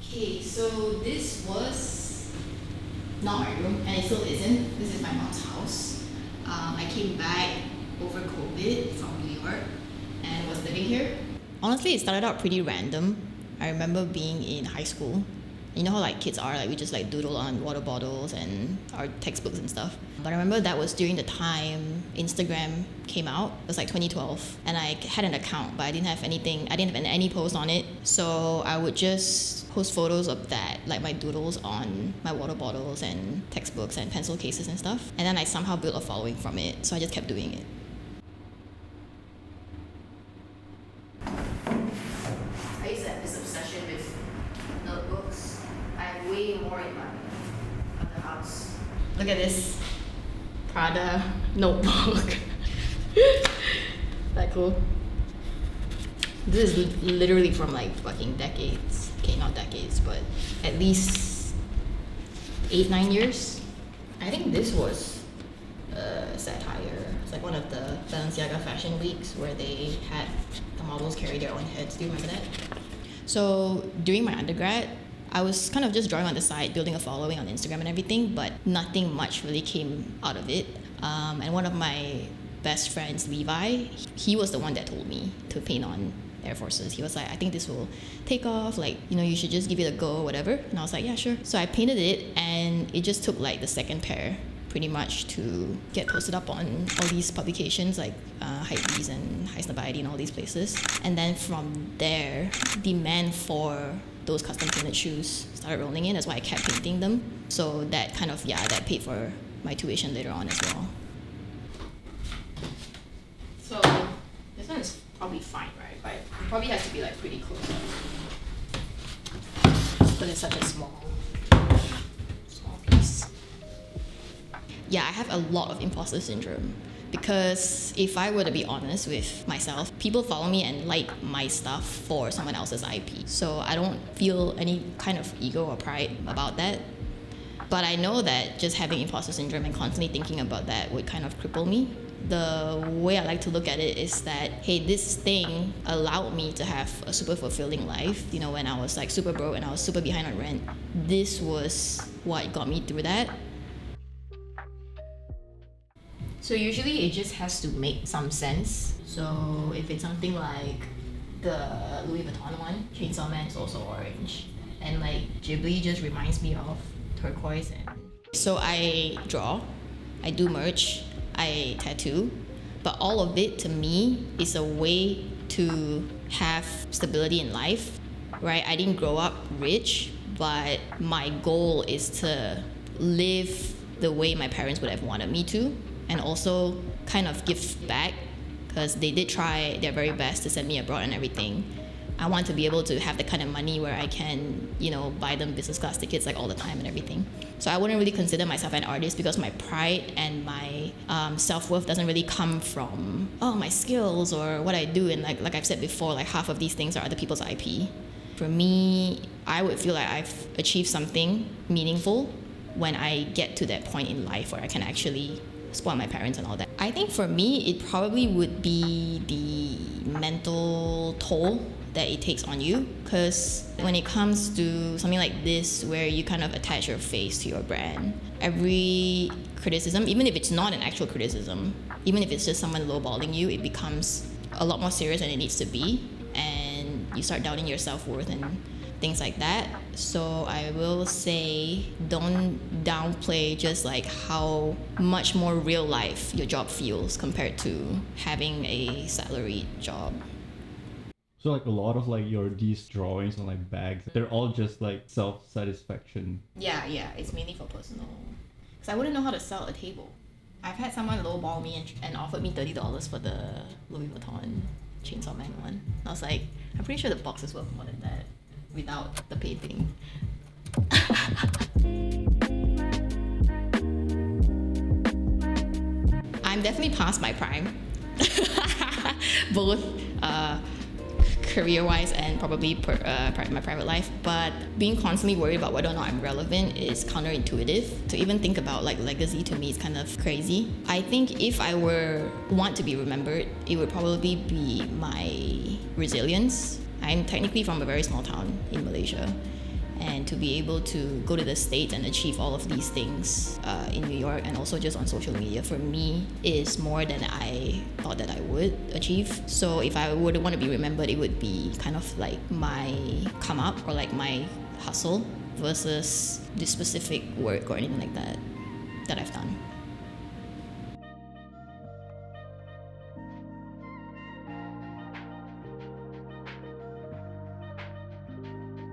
Okay, so this was not my room, and it still isn't. This is my mom's house. I came back over COVID from New York and was living here. Honestly, it started out pretty random. I remember being in high school. You know how like kids are, like we just like doodle on water bottles and our textbooks and stuff. But I remember that was during the time Instagram came out. It was like 2012, and I had an account, but I didn't have anything. I didn't have any post on it, so I would just post photos of that, like my doodles on my water bottles and textbooks and pencil cases and stuff. And then I somehow built a following from it, so I just kept doing it. I used to have this obsession with notebooks. I have way more in my other house. Look at this Prada notebook. That cool. This is literally from like fucking decades. Okay, not decades, but at least 8-9 years. I think this was satire. It's like one of the Balenciaga fashion weeks where they had the models carry their own heads. Do you remember that? So during my undergrad, I was kind of just drawing on the side, building a following on Instagram and everything, but nothing much really came out of it. And one of my best friends, Levi, he was the one that told me to paint on Air Forces. He was like, I think this will take off, like, you know, you should just give it a go or whatever. And I was like, yeah, sure. So I painted it, and it just took like the second pair pretty much to get posted up on all these publications like Hypebeast and High Snobiety and all these places. And then from there, demand for those custom painted shoes started rolling in. That's why I kept painting them. So that kind of, that paid for my tuition later on as well. So this one is probably fine, right? But it probably has to be like pretty close up. But it's such a small piece. Yeah, I have a lot of imposter syndrome. Because if I were to be honest with myself, people follow me and like my stuff for someone else's IP. So I don't feel any kind of ego or pride about that. But I know that just having imposter syndrome and constantly thinking about that would kind of cripple me. The way I like to look at it is that, hey, this thing allowed me to have a super fulfilling life. You know, when I was like super broke and I was super behind on rent, this was what got me through that. So usually it just has to make some sense. So if it's something like the Louis Vuitton one, Chainsaw Man is also orange. And like Ghibli just reminds me of turquoise. So I draw, I do merch, I tattoo, but all of it to me is a way to have stability in life, right? I didn't grow up rich, but my goal is to live the way my parents would have wanted me to, and also kind of give back, because they did try their very best to send me abroad and everything. I want to be able to have the kind of money where I can, you know, buy them business class tickets like all the time and everything. So I wouldn't really consider myself an artist because my pride and my self-worth doesn't really come from my skills or what I do. And like I've said before, like half of these things are other people's IP. For me, I would feel like I've achieved something meaningful when I get to that point in life where I can actually spoil my parents and all that. I think for me, it probably would be the mental toll that it takes on you, because when it comes to something like this where you kind of attach your face to your brand, every criticism, even if it's not an actual criticism, even if it's just someone lowballing you, it becomes a lot more serious than it needs to be, and you start doubting your self-worth and things like that. So I will say, don't downplay just like how much more real life your job feels compared to having a salaried job. So like a lot of like these drawings on like bags, they're all just like self-satisfaction. Yeah, it's mainly for personal. Because I wouldn't know how to sell a table. I've had someone lowball me and offered me $30 for the Louis Vuitton Chainsaw Man one. I was like, I'm pretty sure the box is worth more than that without the painting. I'm definitely past my prime. Both career-wise and probably my private life, but being constantly worried about whether or not I'm relevant is counterintuitive. To even think about like legacy to me is kind of crazy. I think if I want to be remembered, it would probably be my resilience. I'm technically from a very small town in Malaysia, And to be able to go to the States and achieve all of these things in New York and also just on social media, for me, is more than I thought that I would achieve. So if I would want to be remembered, it would be kind of like my come up or like my hustle versus this specific work or anything like that I've done.